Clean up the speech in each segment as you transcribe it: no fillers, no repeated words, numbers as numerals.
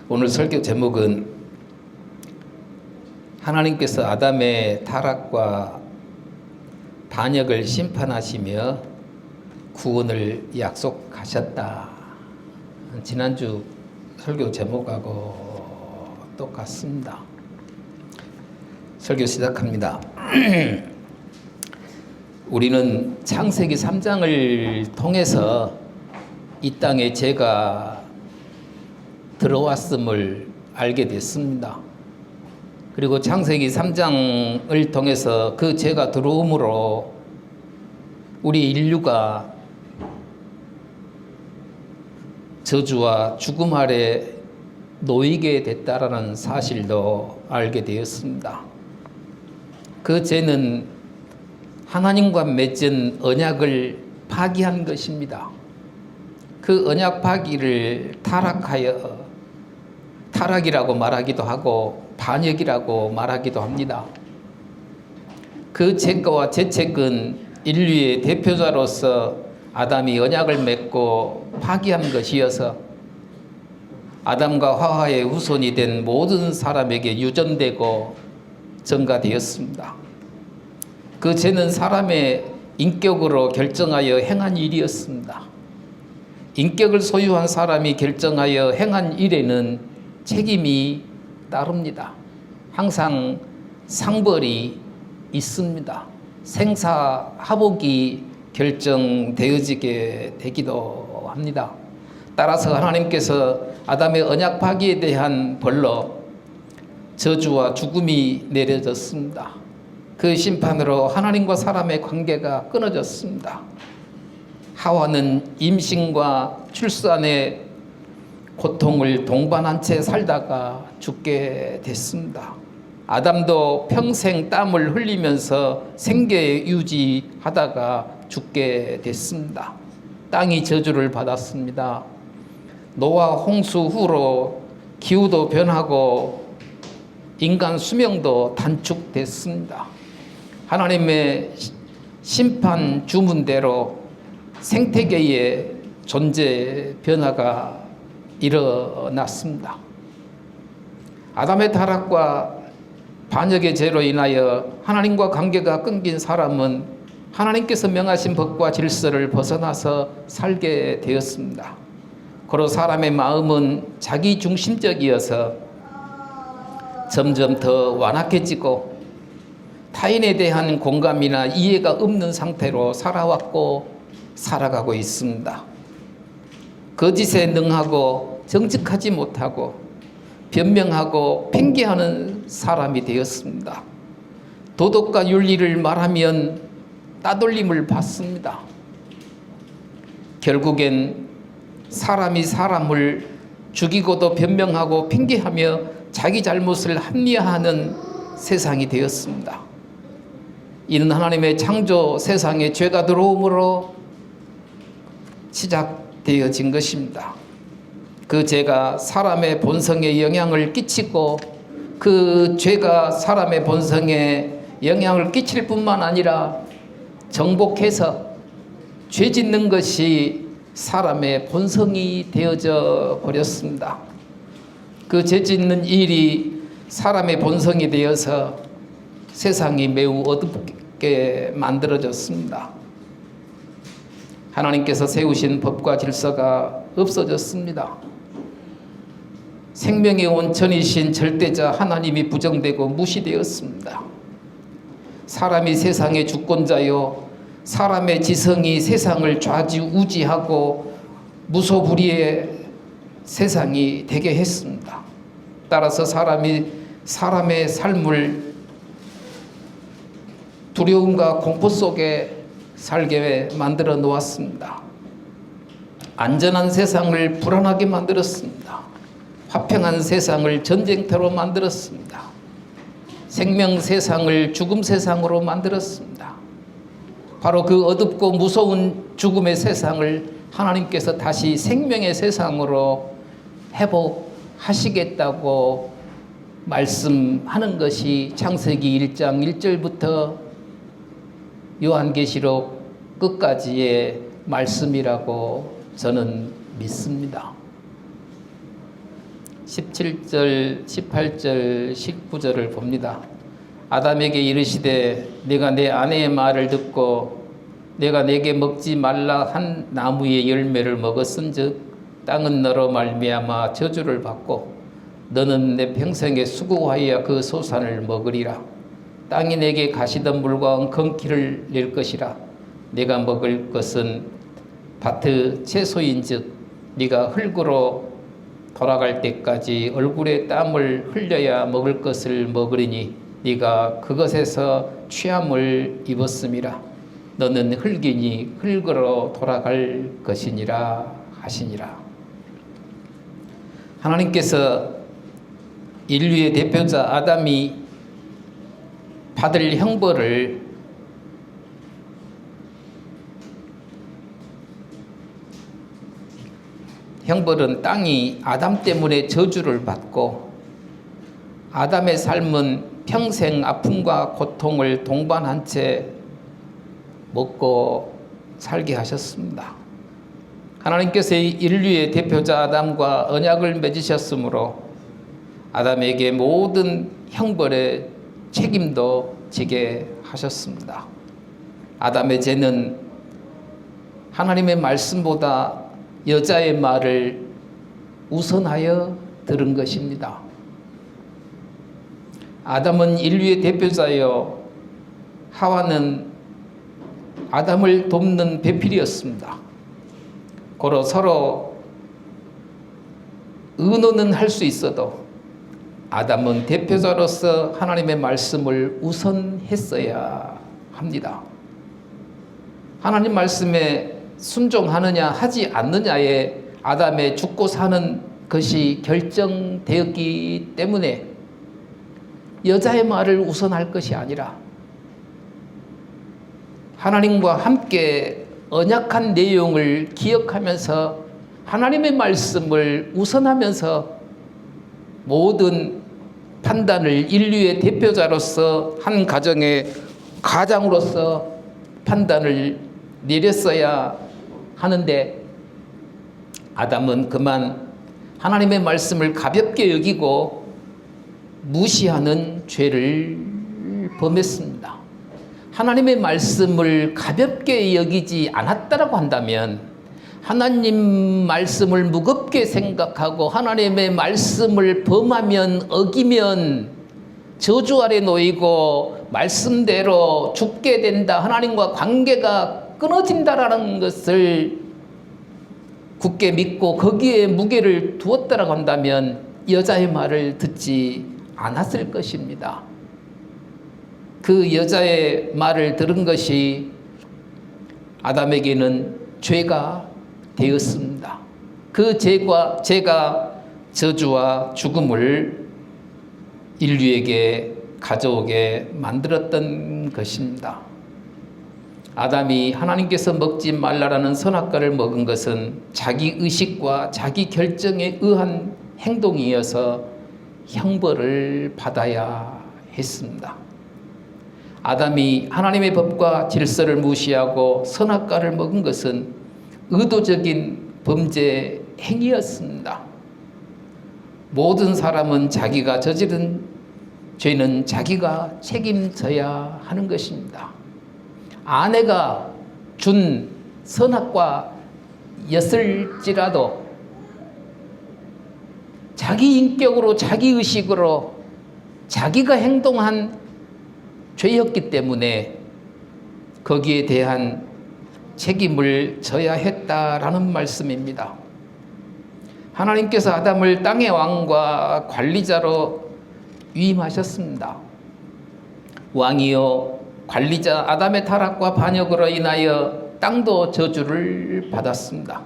오늘 설교 제목은 하나님께서 아담의 타락과 반역을 심판하시며 구원을 약속하셨다. 지난주 설교 제목하고 똑같습니다. 설교 시작합니다. 우리는 창세기 3장을 통해서 이 땅에 죄가 들어왔음을 알게 됐습니다. 그리고 창세기 3장을 통해서 그 죄가 들어옴으로 우리 인류가 저주와 죽음 아래 놓이게 됐다라는 사실도 알게 되었습니다. 그 죄는 하나님과 맺은 언약을 파기한 것입니다. 그 언약 파기를 타락이라고 말하기도 하고 반역이라고 말하기도 합니다. 그 죄가와 죄책은 인류의 대표자로서 아담이 언약을 맺고 파기한 것이어서 아담과 하와의 후손이 된 모든 사람에게 유전되고 전가되었습니다. 그 죄는 사람의 인격으로 결정하여 행한 일이었습니다. 인격을 소유한 사람이 결정하여 행한 일에는 책임이 따릅니다. 항상 상벌이 있습니다. 생사하복이 결정되어지게 되기도 합니다. 따라서 하나님께서 아담의 언약 파기에 대한 벌로 저주와 죽음이 내려졌습니다. 그 심판으로 하나님과 사람의 관계가 끊어졌습니다. 하와는 임신과 출산의 고통을 동반한 채 살다가 죽게 됐습니다. 아담도 평생 땀을 흘리면서 생계 유지하다가 죽게 됐습니다. 땅이 저주를 받았습니다. 노아 홍수 후로 기후도 변하고 인간 수명도 단축됐습니다. 하나님의 심판 주문대로 생태계의 존재 변화가 일어났습니다. 아담의 타락과 반역의 죄로 인하여 하나님과 관계가 끊긴 사람은 하나님께서 명하신 법과 질서를 벗어나서 살게 되었습니다. 고로 사람의 마음은 자기 중심적이어서 점점 더 완악해지고 타인에 대한 공감이나 이해가 없는 상태로 살아왔고 살아가고 있습니다. 거짓에 능하고 정직하지 못하고 변명하고 핑계하는 사람이 되었습니다. 도덕과 윤리를 말하면 따돌림을 받습니다. 결국엔 사람이 사람을 죽이고도 변명하고 핑계하며 자기 잘못을 합리화하는 세상이 되었습니다. 이는 하나님의 창조 세상에 죄가 들어옴으로 시작되어진 것입니다. 그 죄가 사람의 본성에 영향을 끼치고 그 죄가 사람의 본성에 영향을 끼칠 뿐만 아니라 정복해서 죄 짓는 것이 사람의 본성이 되어져 버렸습니다. 그 죄 짓는 일이 사람의 본성이 되어서 세상이 매우 어둡게 만들어졌습니다. 하나님께서 세우신 법과 질서가 없어졌습니다. 생명의 온천이신 절대자 하나님이 부정되고 무시되었습니다. 사람이 세상의 주권자요, 사람의 지성이 세상을 좌지우지하고 무소불위의 세상이 되게 했습니다. 따라서 사람이 사람의 삶을 두려움과 공포 속에 살게 만들어 놓았습니다. 안전한 세상을 불안하게 만들었습니다. 화평한 세상을 전쟁터로 만들었습니다. 생명 세상을 죽음 세상으로 만들었습니다. 바로 그 어둡고 무서운 죽음의 세상을 하나님께서 다시 생명의 세상으로 회복하시겠다고 말씀하는 것이 창세기 1장 1절부터 요한계시록 끝까지의 말씀이라고 저는 믿습니다. 17절, 18절, 19절을 봅니다. 아담에게 이르시되 내가 내 아내의 말을 듣고 내가 내게 먹지 말라 한 나무의 열매를 먹었은즉 땅은 너로 말미암아 저주를 받고 너는 내 평생에 수고하여 그 소산을 먹으리라. 땅이 내게 가시던 물과 엉겅퀴를 낼 것이라. 내가 먹을 것은 밭의 채소인즉 네가 흙으로 돌아갈 때까지 얼굴에 땀을 흘려야 먹을 것을 먹으리니 네가 그것에서 취함을 입었음이라. 너는 흙이니 흙으로 돌아갈 것이니라 하시니라. 하나님께서 인류의 대표자 아담이 받을 형벌을 형벌은 땅이 아담 때문에 저주를 받고 아담의 삶은 평생 아픔과 고통을 동반한 채 먹고 살게 하셨습니다. 하나님께서 인류의 대표자 아담과 언약을 맺으셨으므로 아담에게 모든 형벌의 책임도 지게 하셨습니다. 아담의 죄는 하나님의 말씀보다 여자의 말을 우선하여 들은 것입니다. 아담은 인류의 대표자여 하와는 아담을 돕는 배필이었습니다. 고로 서로 의논은 할 수 있어도 아담은 대표자로서 하나님의 말씀을 우선했어야 합니다. 하나님 말씀에 순종하느냐 하지 않느냐에 아담의 죽고 사는 것이 결정되었기 때문에 여자의 말을 우선할 것이 아니라 하나님과 함께 언약한 내용을 기억하면서 하나님의 말씀을 우선하면서 모든 판단을 인류의 대표자로서 한 가정의 가장으로서 판단을 내렸어야 하는데 아담은 그만 하나님의 말씀을 가볍게 여기고 무시하는 죄를 범했습니다. 하나님의 말씀을 가볍게 여기지 않았다라고 한다면 하나님 말씀을 무겁게 생각하고 하나님의 말씀을 범하면 어기면 저주 아래 놓이고 말씀대로 죽게 된다. 하나님과 관계가 끊어진다라는 것을 굳게 믿고 거기에 무게를 두었다라고 한다면 여자의 말을 듣지 않았을 것입니다. 그 여자의 말을 들은 것이 아담에게는 죄가 되었습니다. 그 죄가 저주와 죽음을 인류에게 가져오게 만들었던 것입니다. 아담이 하나님께서 먹지 말라라는 선악과를 먹은 것은 자기 의식과 자기 결정에 의한 행동이어서 형벌을 받아야 했습니다. 아담이 하나님의 법과 질서를 무시하고 선악과를 먹은 것은 의도적인 범죄 행위였습니다. 모든 사람은 자기가 저지른 죄는 자기가 책임져야 하는 것입니다. 아내가 준 선악과였을지라도 자기 인격으로 자기 의식으로 자기가 행동한 죄였기 때문에 거기에 대한 책임을 져야 했다라는 말씀입니다. 하나님께서 아담을 땅의 왕과 관리자로 위임하셨습니다. 왕이요 관리자 아담의 타락과 반역으로 인하여 땅도 저주를 받았습니다.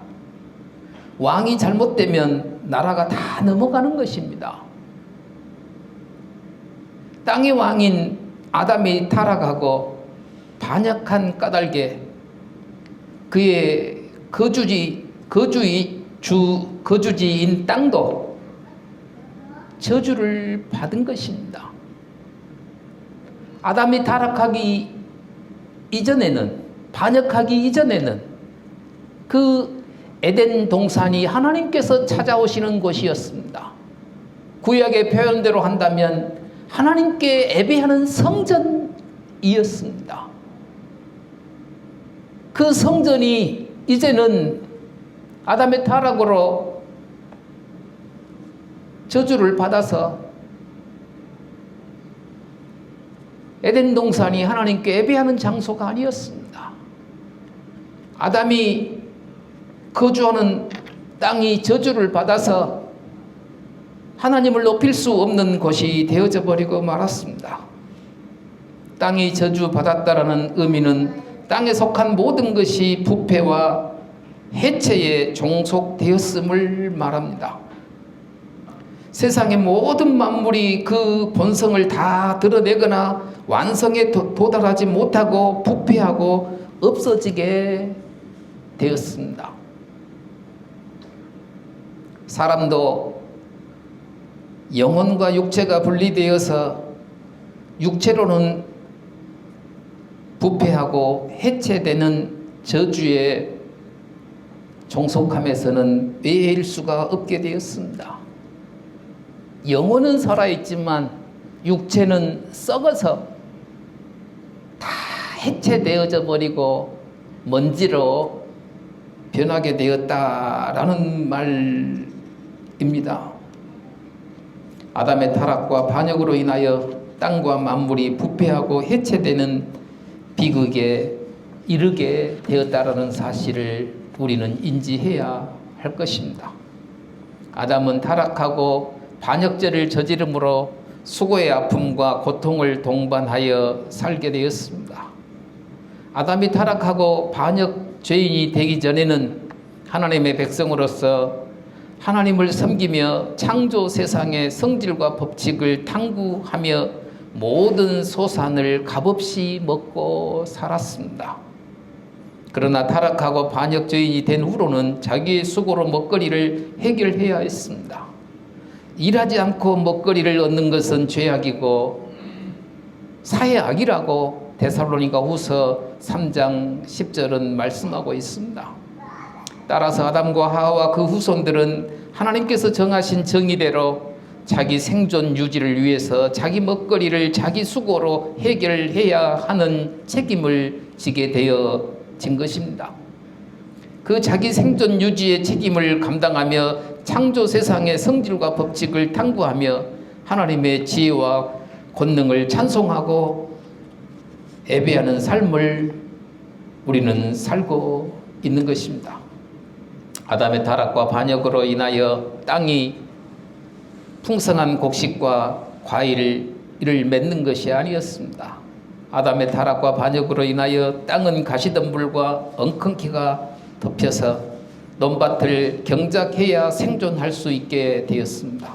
왕이 잘못되면 나라가 다 넘어가는 것입니다. 땅의 왕인 아담이 타락하고 반역한 까닭에 그의 거주지인 땅도 저주를 받은 것입니다. 아담이 타락하기 이전에는, 반역하기 이전에는 그 에덴 동산이 하나님께서 찾아오시는 곳이었습니다. 구약의 표현대로 한다면 하나님께 예배하는 성전이었습니다. 그 성전이 이제는 아담의 타락으로 저주를 받아서 에덴 동산이 하나님께 예배하는 장소가 아니었습니다. 아담이 거주하는 땅이 저주를 받아서 하나님을 높일 수 없는 곳이 되어져 버리고 말았습니다. 땅이 저주받았다라는 의미는 땅에 속한 모든 것이 부패와 해체에 종속되었음을 말합니다. 세상의 모든 만물이 그 본성을 다 드러내거나 완성에 도달하지 못하고 부패하고 없어지게 되었습니다. 사람도 영혼과 육체가 분리되어서 육체로는 부패하고 해체되는 저주에 종속함에서는 외해일 수가 없게 되었습니다. 영혼은 살아있지만 육체는 썩어서 다 해체되어져 버리고 먼지로 변하게 되었다라는 말입니다. 아담의 타락과 반역으로 인하여 땅과 만물이 부패하고 해체되는 비극에 이르게 되었다라는 사실을 우리는 인지해야 할 것입니다. 아담은 타락하고 반역죄를 저지름으로 수고의 아픔과 고통을 동반하여 살게 되었습니다. 아담이 타락하고 반역 죄인이 되기 전에는 하나님의 백성으로서 하나님을 섬기며 창조 세상의 성질과 법칙을 탐구하며 모든 소산을 값없이 먹고 살았습니다. 그러나 타락하고 반역 죄인이 된 후로는 자기의 수고로 먹거리를 해결해야 했습니다. 일하지 않고 먹거리를 얻는 것은 죄악이고 사해악이라고 데살로니가 후서 3장 10절은 말씀하고 있습니다. 따라서 아담과 하와 그 후손들은 하나님께서 정하신 정의대로 자기 생존 유지를 위해서 자기 먹거리를 자기 수고로 해결해야 하는 책임을 지게 되어진 것입니다. 그 자기 생존 유지의 책임을 감당하며 창조 세상의 성질과 법칙을 탐구하며 하나님의 지혜와 권능을 찬송하고 예배하는 삶을 우리는 살고 있는 것입니다. 아담의 타락과 반역으로 인하여 땅이 풍성한 곡식과 과일을 맺는 것이 아니었습니다. 아담의 타락과 반역으로 인하여 땅은 가시덤불과 엉겅퀴가 덮여서 논밭을 경작해야 생존할 수 있게 되었습니다.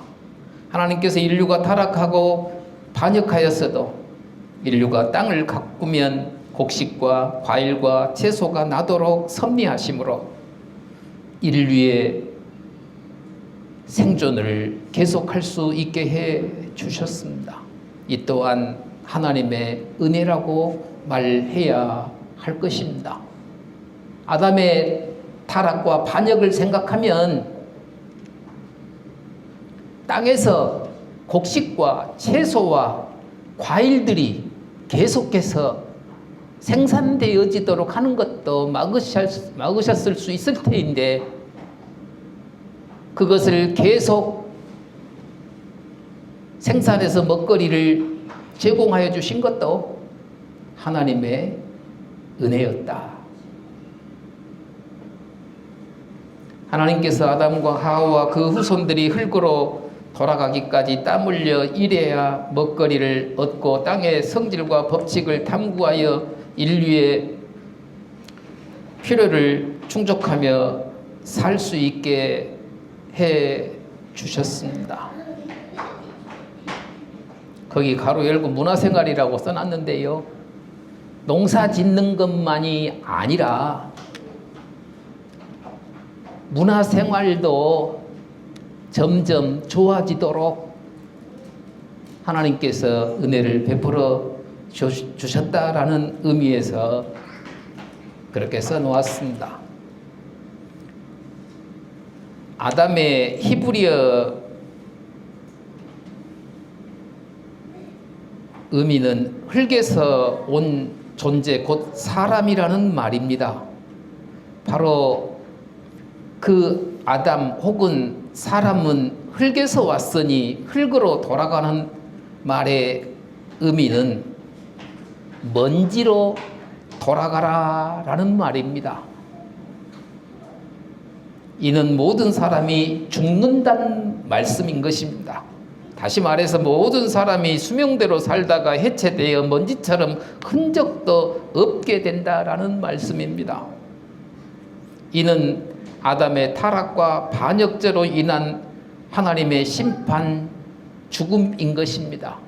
하나님께서 인류가 타락하고 반역하였어도 인류가 땅을 가꾸면 곡식과 과일과 채소가 나도록 섭리하심으로 인류의 생존을 계속할 수 있게 해 주셨습니다. 이 또한 하나님의 은혜라고 말해야 할 것입니다. 아담의 타락과 반역을 생각하면 땅에서 곡식과 채소와 과일들이 계속해서 생산되어지도록 하는 것도 막으셨을 수 있을 터인데 그것을 계속 생산해서 먹거리를 제공하여 주신 것도 하나님의 은혜였다. 하나님께서 아담과 하와와 그 후손들이 흙으로 돌아가기까지 땀 흘려 일해야 먹거리를 얻고 땅의 성질과 법칙을 탐구하여 인류의 필요를 충족하며 살 수 있게 해 주셨습니다. 거기 가로 열고 문화생활이라고 써놨는데요. 농사 짓는 것만이 아니라 문화생활도 점점 좋아지도록 하나님께서 은혜를 베풀어 주셨다라는 의미에서 그렇게 써놓았습니다. 아담의 히브리어 의미는 흙에서 온 존재 곧 사람이라는 말입니다. 바로 그 아담 혹은 사람은 흙에서 왔으니 흙으로 돌아가는 말의 의미는 먼지로 돌아가라 라는 말입니다. 이는 모든 사람이 죽는다는 말씀인 것입니다. 다시 말해서 모든 사람이 수명대로 살다가 해체되어 먼지처럼 흔적도 없게 된다라는 말씀입니다. 이는 아담의 타락과 반역죄로 인한 하나님의 심판, 죽음인 것입니다.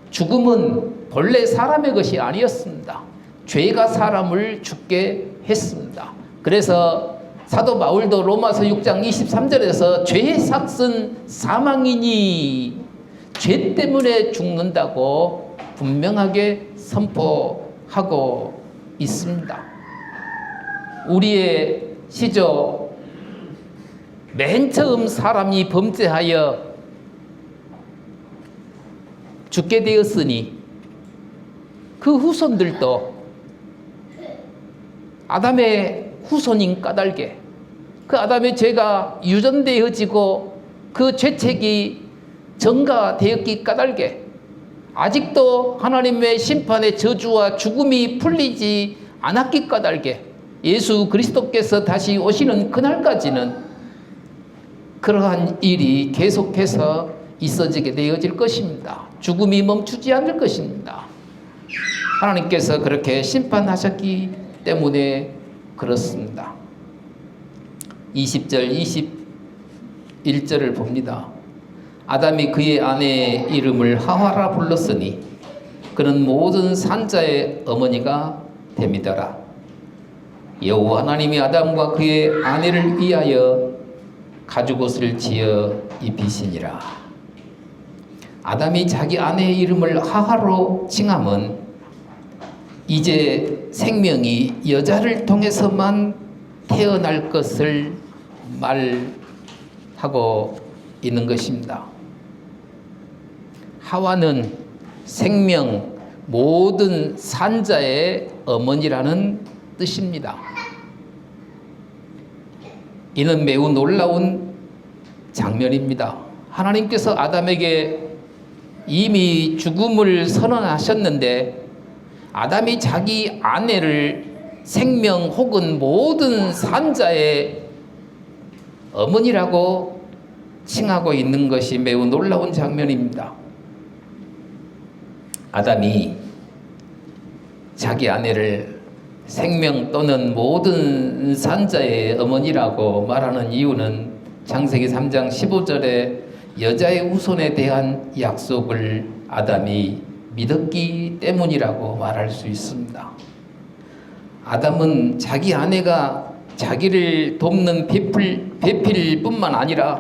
죽음은 본래 사람의 것이 아니었습니다. 죄가 사람을 죽게 했습니다. 그래서 사도 바울도 로마서 6장 23절에서 죄의 삭은 사망이니 죄 때문에 죽는다고 분명하게 선포하고 있습니다. 우리의 시조 맨 처음 사람이 범죄하여 죽게 되었으니 그 후손들도 아담의 후손인 까닭에 그 아담의 죄가 유전되어지고 그 죄책이 전가되었기 까닭에 아직도 하나님의 심판의 저주와 죽음이 풀리지 않았기 까닭에 예수 그리스도께서 다시 오시는 그날까지는 그러한 일이 계속해서 있어지게 되어질 것입니다. 죽음이 멈추지 않을 것입니다. 하나님께서 그렇게 심판하셨기 때문에 그렇습니다. 20절 21절을 봅니다. 아담이 그의 아내의 이름을 하와라 불렀으니 그는 모든 산자의 어머니가 됨이더라. 여호와 하나님이 아담과 그의 아내를 위하여 가죽옷을 지어 입히시니라. 아담이 자기 아내의 이름을 하와로 칭함은 이제 생명이 여자를 통해서만 태어날 것을 말하고 있는 것입니다. 하와는 생명 모든 산자의 어머니라는 뜻입니다. 이는 매우 놀라운 장면입니다. 하나님께서 아담에게 이미 죽음을 선언하셨는데 아담이 자기 아내를 생명 혹은 모든 산자의 어머니라고 칭하고 있는 것이 매우 놀라운 장면입니다. 아담이 자기 아내를 생명 또는 모든 산자의 어머니라고 말하는 이유는 창세기 3장 15절에 여자의 후손에 대한 약속을 아담이 믿었기 때문이라고 말할 수 있습니다. 아담은 자기 아내가 자기를 돕는 배필뿐만 아니라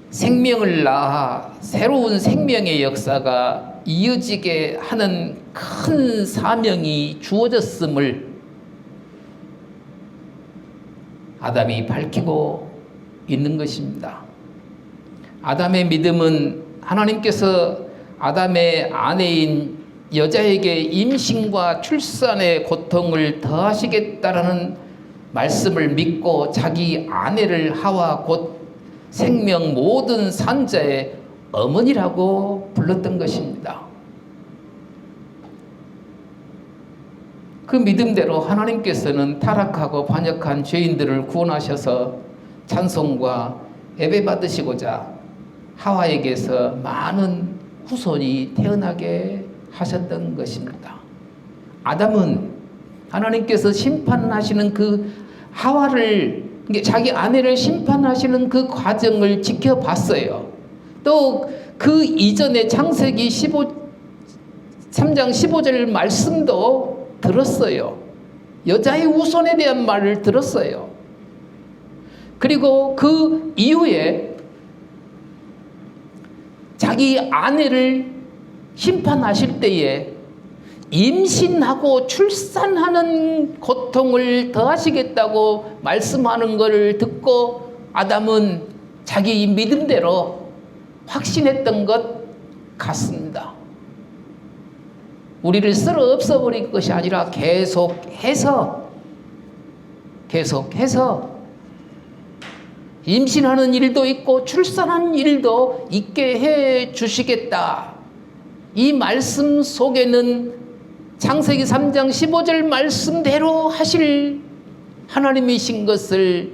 생명을 낳아 새로운 생명의 역사가 이어지게 하는 큰 사명이 주어졌음을 아담이 밝히고 있는 것입니다. 아담의 믿음은 하나님께서 아담의 아내인 여자에게 임신과 출산의 고통을 더하시겠다라는 말씀을 믿고 자기 아내를 하와 곧 생명 모든 산자의 어머니라고 불렀던 것입니다. 그 믿음대로 하나님께서는 타락하고 반역한 죄인들을 구원하셔서 찬송과 예배 받으시고자 하와에게서 많은 후손이 태어나게 하셨던 것입니다. 아담은 하나님께서 심판하시는 그 하와를 자기 아내를 심판하시는 그 과정을 지켜봤어요. 또 그 이전에 창세기 3장 15절 말씀도 들었어요. 여자의 후손에 대한 말을 들었어요. 그리고 그 이후에 자기 아내를 심판하실 때에 임신하고 출산하는 고통을 더하시겠다고 말씀하는 것을 듣고 아담은 자기 믿음대로 확신했던 것 같습니다. 우리를 쓸어 없어버릴 것이 아니라 계속해서 임신하는 일도 있고 출산하는 일도 있게 해 주시겠다. 이 말씀 속에는 창세기 3장 15절 말씀대로 하실 하나님이신 것을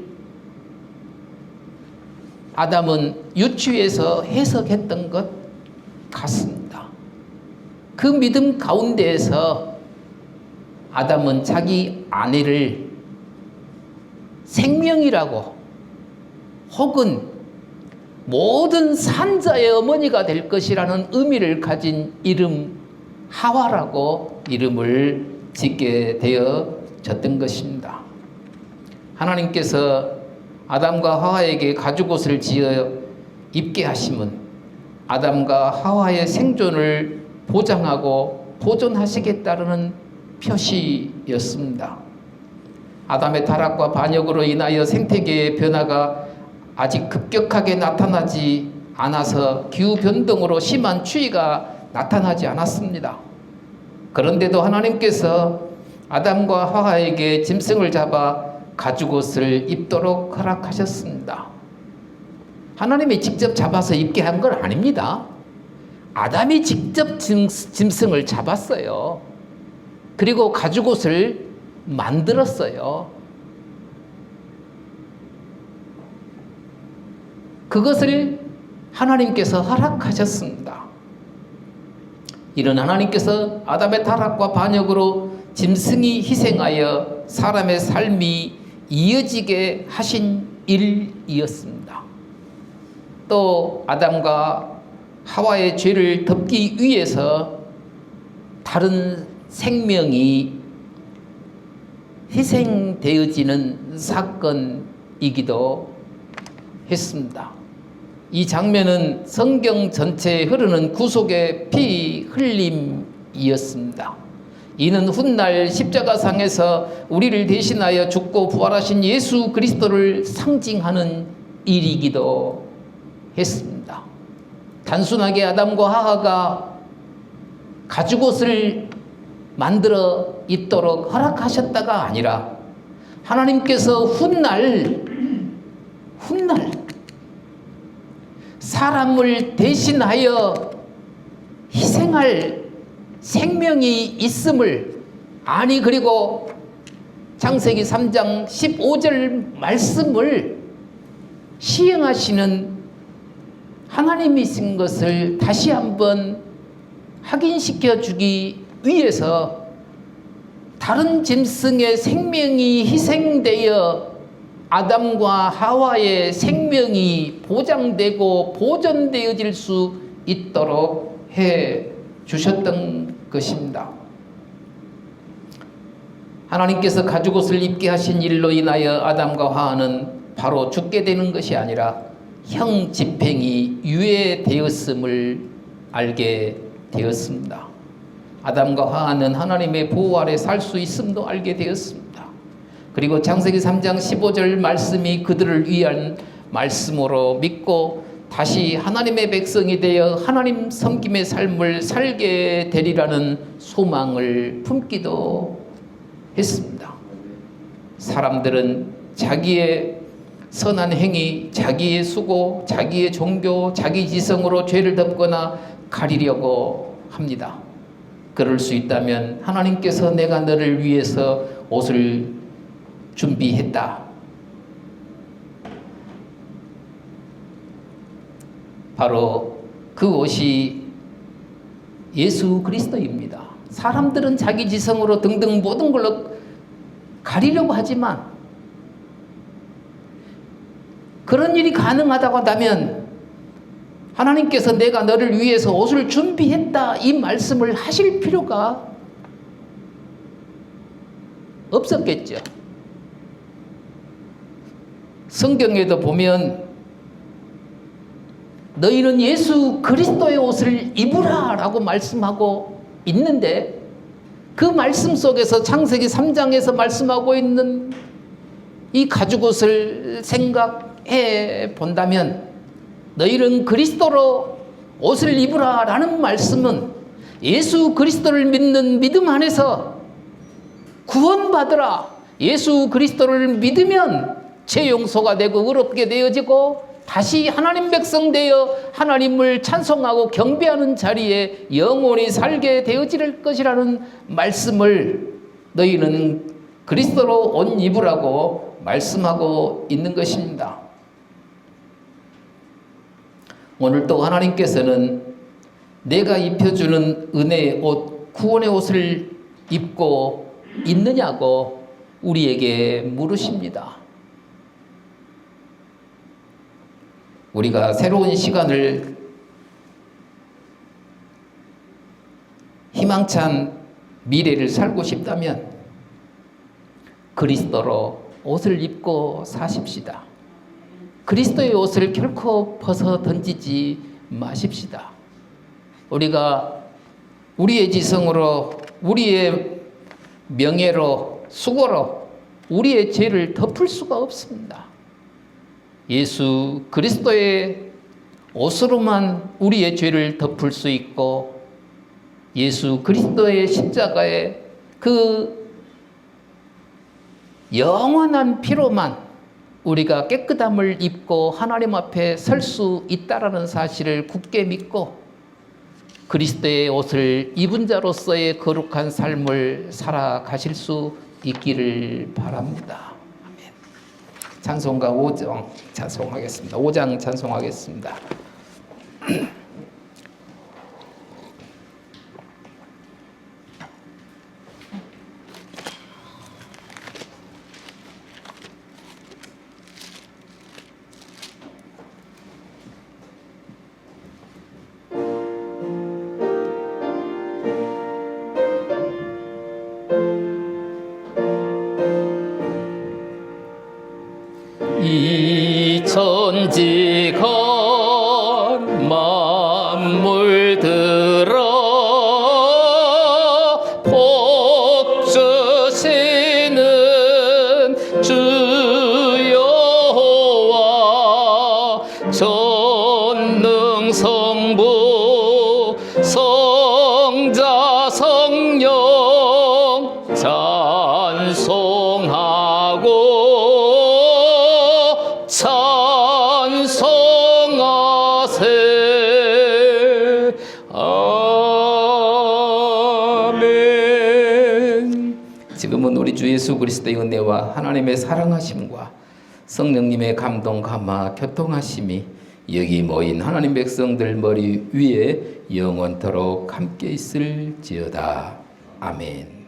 아담은 유추해서 해석했던 것 같습니다. 그 믿음 가운데에서 아담은 자기 아내를 생명이라고 혹은 모든 산자의 어머니가 될 것이라는 의미를 가진 이름 하와라고 이름을 짓게 되어졌던 것입니다. 하나님께서 아담과 하와에게 가죽옷을 지어 입게 하심은 아담과 하와의 생존을 보장하고 보존하시겠다는 표시였습니다. 아담의 타락과 반역으로 인하여 생태계의 변화가 아직 급격하게 나타나지 않아서 기후변동으로 심한 추위가 나타나지 않았습니다. 그런데도 하나님께서 아담과 하와에게 짐승을 잡아 가죽옷을 입도록 허락하셨습니다. 하나님이 직접 잡아서 입게 한 건 아닙니다. 아담이 직접 짐승을 잡았어요. 그리고 가죽옷을 만들었어요. 그것을 하나님께서 허락하셨습니다. 이런 하나님께서 아담의 타락과 반역으로 짐승이 희생하여 사람의 삶이 이어지게 하신 일이었습니다. 또 아담과 하와의 죄를 덮기 위해서 다른 생명이 희생되어지는 사건이기도 했습니다. 이 장면은 성경 전체에 흐르는 구속의 피 흘림이었습니다. 이는 훗날 십자가상에서 우리를 대신하여 죽고 부활하신 예수 그리스도를 상징하는 일이기도 했습니다. 단순하게 아담과 하와가 가죽옷을 만들어 입도록 허락하셨다가 아니라 하나님께서 훗날 사람을 대신하여 희생할 생명이 있음을 그리고 창세기 3장 15절 말씀을 시행하시는 하나님이신 것을 다시 한번 확인시켜 주기 위해서 다른 짐승의 생명이 희생되어 아담과 하와의 생명이 보장되고 보존되어질 수 있도록 해 주셨던 것입니다. 하나님께서 가죽옷을 입게 하신 일로 인하여 아담과 하와는 바로 죽게 되는 것이 아니라 형 집행이 유예되었음을 알게 되었습니다. 아담과 하와는 하나님의 보호 아래 살 수 있음도 알게 되었습니다. 그리고 창세기 3장 15절 말씀이 그들을 위한 말씀으로 믿고 다시 하나님의 백성이 되어 하나님 섬김의 삶을 살게 되리라는 소망을 품기도 했습니다. 사람들은 자기의 선한 행위, 자기의 수고, 자기의 종교, 자기 지성으로 죄를 덮거나 가리려고 합니다. 그럴 수 있다면 하나님께서 내가 너를 위해서 옷을 준비했다. 바로 그 옷이 예수 그리스도입니다. 사람들은 자기 지성으로 등등 모든 걸로 가리려고 하지만 그런 일이 가능하다고 한다면 하나님께서 내가 너를 위해서 옷을 준비했다 이 말씀을 하실 필요가 없었겠죠. 성경에도 보면 너희는 예수 그리스도의 옷을 입으라 라고 말씀하고 있는데 그 말씀 속에서 창세기 3장에서 말씀하고 있는 이 가죽옷을 생각해 본다면 너희는 그리스도로 옷을 입으라 라는 말씀은 예수 그리스도를 믿는 믿음 안에서 구원받으라. 예수 그리스도를 믿으면 죄 용서가 되고 의롭게 되어지고 다시 하나님 백성 되어 하나님을 찬송하고 경배하는 자리에 영원히 살게 되어질 것이라는 말씀을 너희는 그리스도로 옷 입으라고 말씀하고 있는 것입니다. 오늘 또 하나님께서는 내가 입혀주는 은혜의 옷, 구원의 옷을 입고 있느냐고 우리에게 물으십니다. 우리가 새로운 시간을 희망찬 미래를 살고 싶다면 그리스도로 옷을 입고 사십시다. 그리스도의 옷을 결코 벗어 던지지 마십시다. 우리가 우리의 지성으로, 우리의 명예로, 수고로 우리의 죄를 덮을 수가 없습니다. 예수 그리스도의 옷으로만 우리의 죄를 덮을 수 있고 예수 그리스도의 십자가의 그 영원한 피로만 우리가 깨끗함을 입고 하나님 앞에 설 수 있다라는 사실을 굳게 믿고 그리스도의 옷을 입은 자로서의 거룩한 삶을 살아가실 수 있기를 바랍니다. 아멘. 찬송가 5장 찬송하겠습니다. 5장 찬송하겠습니다. 이 천지가 만물들아 복 주시는 주 여호와 전능 성부 성자 성령 찬송하고 찬송하세. 아멘. 지금은 우리 주 예수 그리스도의 은혜와 하나님의 사랑하심과 성령님의 감동 감화 교통하심이 여기 모인 하나님 백성들 머리 위에 영원토록 함께 있을지어다. 아멘.